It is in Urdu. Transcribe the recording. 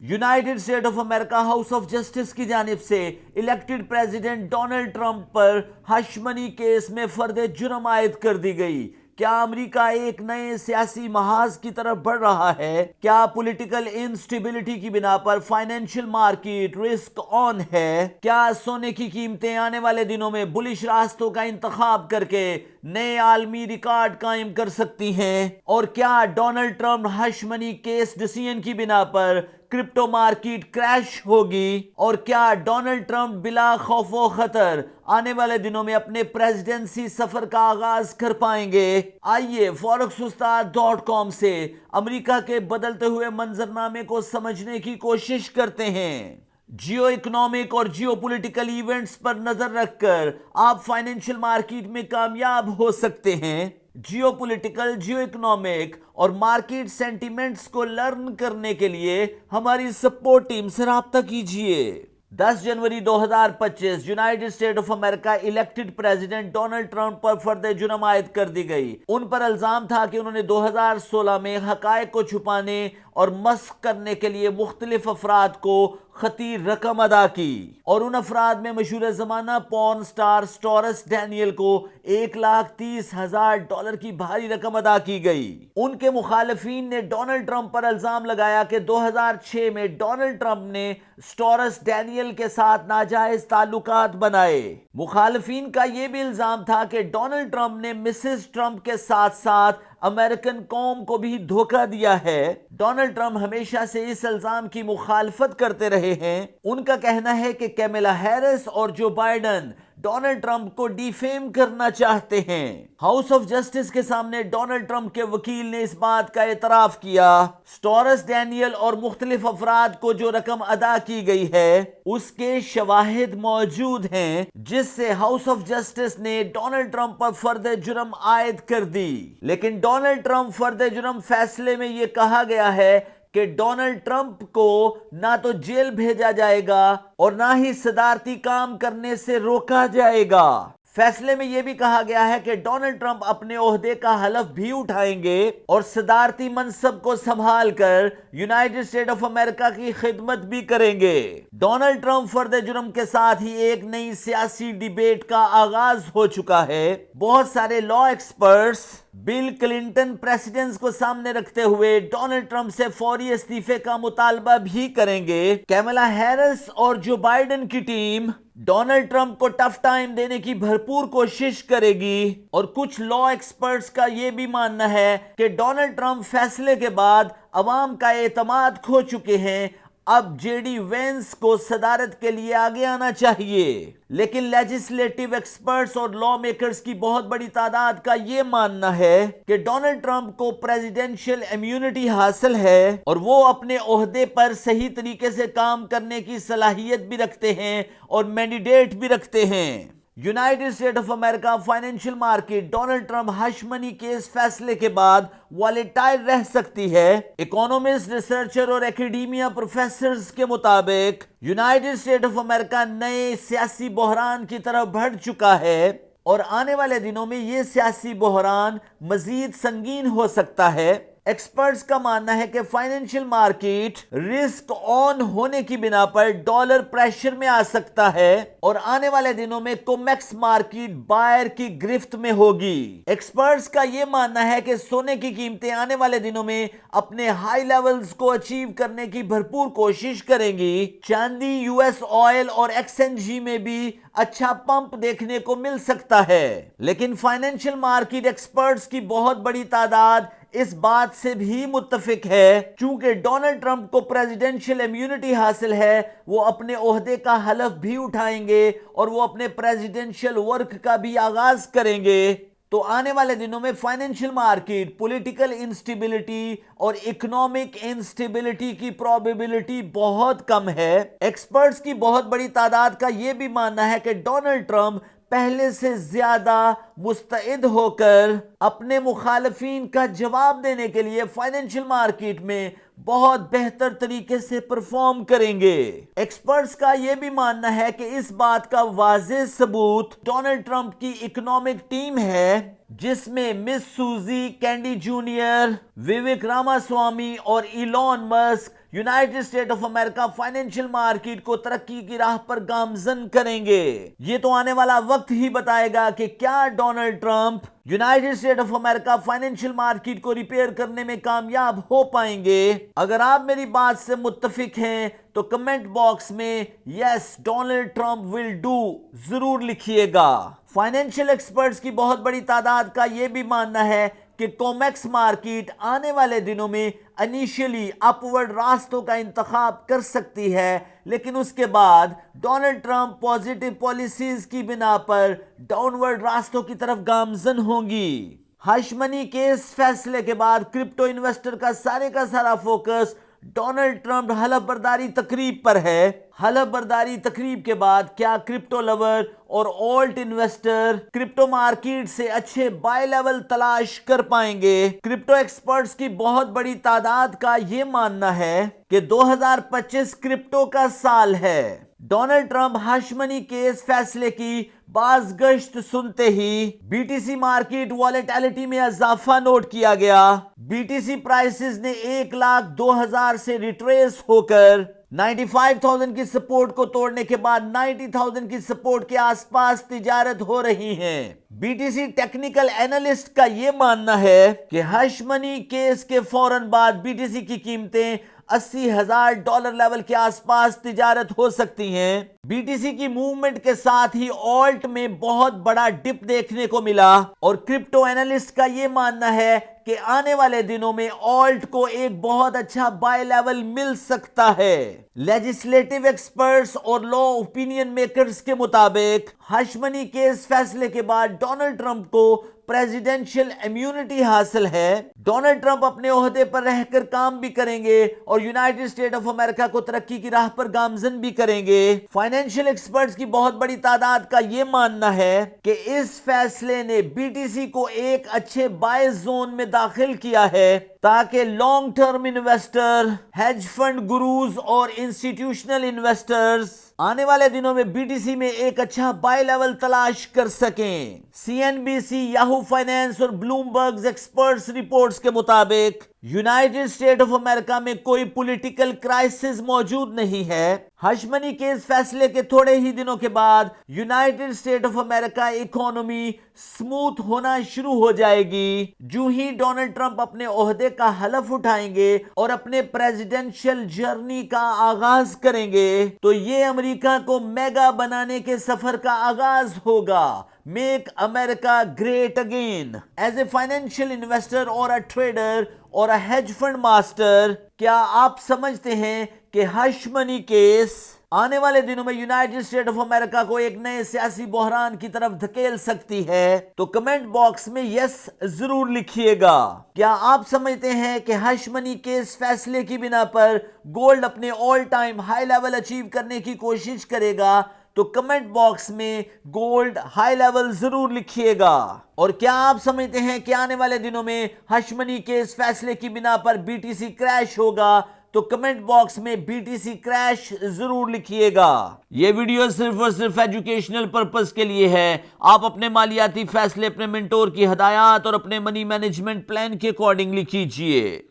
United State of America house of justice کی جانب سے الیکٹڈ پریزیڈنٹ ڈونلڈ ٹرمپ پر ہش منی کیس میں فرد جرم عائد کر دی گئی۔ کیا امریکہ ایک نئے سیاسی محاذ کی طرف بڑھ رہا ہے؟ کیا پولیٹیکل انسٹیبلٹی کی بنا پر فائنینشیل مارکیٹ رسک آن ہے؟ کیا سونے کی قیمتیں آنے والے دنوں میں بلش راستوں کا انتخاب کر کے نئے عالمی ریکارڈ قائم کر سکتی ہیں؟ اور کیا ڈونلڈ ٹرمپ ہش منی کیس ڈیسیژن کی بنا پر کرپٹو مارکیٹ کریش ہوگی؟ اور کیا ڈونلڈ ٹرمپ بلا خوف و خطر آنے والے دنوں میں اپنے پریزیڈنسی سفر کا آغاز کر پائیں گے؟ آئیے forex-ustad.com سے امریکہ کے بدلتے ہوئے منظرنامے کو سمجھنے کی کوشش کرتے ہیں۔ جیو اکنامک اور جیو پولیٹیکل ایونٹس پر نظر رکھ کر آپ فائنینشیل مارکیٹ میں کامیاب ہو سکتے ہیں۔ جیو پولیٹیکل، جیو اکنامک اور مارکیٹ سینٹیمنٹس کو لرن کرنے کے لیے ہماری سپورٹ ٹیم سے رابطہ کیجیے۔ 10 جنوری 2025 United State of America elected president Donald Trump پر فرد جرم عائد کر دی گئی۔ ان پر الزام تھا کہ انہوں نے 2016 میں حقائق کو چھپانے اور مسخ کرنے کے لیے مختلف افراد کو خطیر رقم ادا کی، اور ان افراد میں مشہور زمانہ پورن سٹار سٹورس ڈینیل کو $130,000 کی بھاری رقم ادا کی گئی۔ ان کے مخالفین نے ڈونلڈ ٹرمپ پر الزام لگایا کہ 2006 میں ڈونلڈ ٹرمپ نے سٹورس ڈینیل کے ساتھ ناجائز تعلقات بنائے۔ مخالفین کا یہ بھی الزام تھا کہ ڈونلڈ ٹرمپ نے مسز ٹرمپ کے ساتھ ساتھ امریکن قوم کو بھی دھوکہ دیا ہے۔ ڈونلڈ ٹرمپ ہمیشہ سے اس الزام کی مخالفت کرتے رہے ہیں۔ ان کا کہنا ہے کہ کیملا ہیرس اور جو بائیڈن ڈونلڈ ٹرمپ کو ڈیفیم کرنا چاہتے ہیں۔ ہاؤس آف جسٹس کے سامنے ڈونلڈ ٹرمپ کے وکیل نے اس بات کا اعتراف کیا۔ سٹورس ڈینیل اور مختلف افراد کو جو رقم ادا کی گئی ہے اس کے شواہد موجود ہیں، جس سے ہاؤس آف جسٹس نے ڈونلڈ ٹرمپ پر فرد جرم عائد کر دی۔ لیکن ڈونلڈ ٹرمپ فرد جرم فیصلے میں یہ کہا گیا ہے کہ ڈونلڈ ٹرمپ کو نہ تو جیل بھیجا جائے گا اور نہ ہی صدارتی کام کرنے سے روکا جائے گا۔ فیصلے میں یہ بھی کہا گیا ہے کہ ڈونلڈ ٹرمپ اپنے عہدے کا حلف بھی اٹھائیں گے اور صدارتی منصب کو سنبھال کر یونائٹڈ اسٹیٹ آف امریکہ کی خدمت بھی کریں گے۔ ڈونلڈ ٹرمپ فرد جرم کے ساتھ ہی ایک نئی سیاسی ڈیبیٹ کا آغاز ہو چکا ہے۔ بہت سارے لا ایکسپرٹس بل کلنٹن پریسیڈنس کو سامنے رکھتے ہوئے ڈونلڈ ٹرمپ سے فوری استعفے کا مطالبہ بھی کریں گے۔ کیملا ہیرس اور جو بائیڈن کی ٹیم ڈونلڈ ٹرمپ کو ٹف ٹائم دینے کی بھرپور کوشش کرے گی، اور کچھ لا ایکسپرٹس کا یہ بھی ماننا ہے کہ ڈونلڈ ٹرمپ فیصلے کے بعد عوام کا اعتماد کھو چکے ہیں، اب جے ڈی وینس کو صدارت کے لیے آگے آنا چاہیے۔ لیکن لیجسلیٹو ایکسپرٹس اور لا میکرز کی بہت بڑی تعداد کا یہ ماننا ہے کہ ڈونلڈ ٹرمپ کو پریزیڈنشل امیونٹی حاصل ہے اور وہ اپنے عہدے پر صحیح طریقے سے کام کرنے کی صلاحیت بھی رکھتے ہیں اور مینڈیٹ بھی رکھتے ہیں۔ United State of America financial market Donald Trump ہش منی کیس فیصلے کے بعد والیٹائل رہ سکتی ہے۔ اکونومسٹ، ریسرچر اور ایکیڈیمیا پروفیسرز کے مطابق یونائٹڈ اسٹیٹ آف امریکہ نئے سیاسی بحران کی طرف بڑھ چکا ہے، اور آنے والے دنوں میں یہ سیاسی بحران مزید سنگین ہو سکتا ہے۔ ایکسپرٹس کا ماننا ہے کہ فائنینشیل مارکیٹ رسک آن ہونے کی بنا پر ڈالر پریشر میں آ سکتا ہے، اور آنے والے دنوں میں کومیکس مارکیٹ بائر کی گرفت میں ہوگی۔ ایکسپرٹس کا یہ ماننا ہے کہ سونے کی قیمتیں آنے والے دنوں میں اپنے ہائی لیولز کو اچیو کرنے کی بھرپور کوشش کریں گی۔ چاندی، یو ایس آئل اور ایکس این جی میں بھی اچھا پمپ دیکھنے کو مل سکتا ہے۔ لیکن فائنینشیل مارکیٹ ایکسپرٹس کی بہت بڑی تعداد اس بات سے بھی متفق ہے، چونکہ ڈونلڈ ٹرمپ کو پریزیڈنشل امیونٹی حاصل ہے، وہ اپنے عہدے کا حلف بھی اٹھائیں گے اور وہ اپنے پریزیڈنشل ورک کا بھی آغاز کریں گے۔ تو آنے والے دنوں میں فائنینشیل مارکیٹ، پولیٹیکل انسٹیبلٹی اور اکنامک انسٹیبلٹی کی پروبیبلٹی بہت کم ہے۔ ایکسپرٹس کی بہت بڑی تعداد کا یہ بھی ماننا ہے کہ ڈونلڈ ٹرمپ پہلے سے زیادہ مستعد ہو کر اپنے مخالفین کا جواب دینے کے لیے فائنینشیل مارکیٹ میں بہت بہتر طریقے سے پرفارم کریں گے۔ ایکسپرٹس کا یہ بھی ماننا ہے کہ اس بات کا واضح ثبوت ڈونلڈ ٹرمپ کی اکنامک ٹیم ہے، جس میں Miss Suzie Kennedy junior, Vivek Ramaswamy اور Elon Musk United State of America financial market کو ترقی کی راہ پر گامزن کریں گے۔ یہ تو آنے والا وقت ہی بتائے گا کہ کیا Donald Trump United State of America financial market کو ریپیئر کرنے میں کامیاب ہو پائیں گے۔ اگر آپ میری بات سے متفق ہیں تو کمنٹ باکس میں یس ڈونلڈ ٹرمپ ول ڈو ضرور لکھیے گا۔ فائنینشیل ایکسپرٹس کی بہت بڑی تعداد کا یہ بھی ماننا ہے کہ کومیکس مارکیٹ آنے والے دنوں میں انیشلی اپورڈ راستوں کا انتخاب کر سکتی ہے، لیکن اس کے بعد ڈونلڈ ٹرمپ پازیٹیو پالیسیز کی بنا پر ڈاؤنورڈ راستوں کی طرف گامزن ہوں گی۔ ہش منی کیس فیصلے کے بعد کرپٹو انویسٹر کا سارا فوکس ڈونلڈ ٹرمپ حلف برداری تقریب پر ہے۔ حلف برداری تقریب کے بعد کیا کرپٹو لور اور آلٹ انویسٹر کرپٹو مارکیٹ سے اچھے بائی لیول تلاش کر پائیں گے؟ کرپٹو ایکسپرٹس کی بہت بڑی تعداد کا یہ ماننا ہے کہ 2025 کرپٹو کا سال ہے۔ ڈونلڈ ٹرمپ ہش منی کیس فیصلے کی باز گشت سنتے ہی B T C market volatility میں اضافہ نوٹ کیا گیا۔ بی ٹی سی پرائسز نے 1,02,000 سے ریٹریس ہو کر 95,000 کی سپورٹ کو توڑنے کے بعد 90,000 کی سپورٹ کے آس پاس تجارت ہو رہی ہیں۔ B T C technical analyst کا یہ ماننا ہے کہ ہش منی کیس کے فوراً بعد بی ٹی سی کی قیمتیں $80,000 لیول کے آس پاس تجارت ہو سکتی ہیں۔ بی ٹی سی کی موومنٹ کے ساتھ ہی آلٹ میں بہت بڑا ڈپ دیکھنے کو ملا، اور کرپٹو اینالسٹ کا یہ ماننا ہے کہ آنے والے دنوں میں آلٹ کو ایک بہت اچھا بائی لیول مل سکتا ہے۔ لیجسلیٹو ایکسپرٹس اور لا اوپینین میکرز کے مطابق ہش منی کیس فیصلے کے بعد ڈونلڈ ٹرمپ کو پریزیڈنشل امیونٹی حاصل ہے۔ ڈونلڈ ٹرمپ اپنے عہدے پر رہ کر کام بھی کریں گے اور یونائٹڈ اسٹیٹ آف امریکہ کو ترقی کی راہ پر گامزن بھی کریں گے۔ فائنینشیل ایکسپرٹس کی بہت بڑی تعداد کا یہ ماننا ہے کہ اس فیصلے نے بی ٹی سی کو ایک اچھے بائی زون میں داخل کیا ہے تاکہ long term investor, hedge fund gurus اور انسٹیٹیوشنل انویسٹرز آنے والے دنوں میں بی ٹی سی میں ایک اچھا بائی لیول تلاش کر سکیں۔ C N B C, Yahoo finance اور بلومبرگ ایکسپرٹس رپورٹس کے مطابق یونائٹڈ اسٹیٹ آف امریکہ میں کوئی پولیٹیکل کرائسس موجود نہیں ہے۔ ہش منی کیس فیصلے کے تھوڑے ہی دنوں کے بعد United State of America economy smooth ہونا شروع ہو جائے گی۔ جو ہی ڈونلڈ ٹرمپ اپنے عہدے کا حلف اٹھائیں گے اور اپنے پریزیڈنشل جرنی کا آغاز کریں گے تو یہ امریکہ کو میگا بنانے کے سفر کا آغاز ہوگا۔ Make America great again. As a financial investor اور اے ٹریڈر اور اے ہیج فنڈ ماسٹر، کیا آپ سمجھتے ہیں کہ ہش منی کیس آنے والے دنوں میں یونائٹڈ اسٹیٹ آف امریکہ کو ایک نئے سیاسی بحران کی طرف دھکیل سکتی ہے؟ تو کمنٹ باکس میں یس ضرور لکھیے گا۔ کیا آپ سمجھتے ہیں کہ ہش منی کیس فیصلے کی بنا پر گولڈ اپنے all time high level achieve کرنے کی کوشش کرے گا؟ تو کمنٹ باکس میں گولڈ ہائی لیول ضرور لکھیے گا۔ اور کیا آپ سمجھتے ہیں کہ آنے والے دنوں میں ہش منی کیس فیصلے کی بنا پر بی ٹی سی کریش ہوگا؟ تو کمنٹ باکس میں بی ٹی سی کریش ضرور لکھیے گا۔ یہ ویڈیو صرف اور صرف ایجوکیشنل پرپس کے لیے ہے۔ آپ اپنے مالیاتی فیصلے اپنے منٹور کی ہدایات اور اپنے منی مینجمنٹ پلان کے اکارڈنگلی کیجئے۔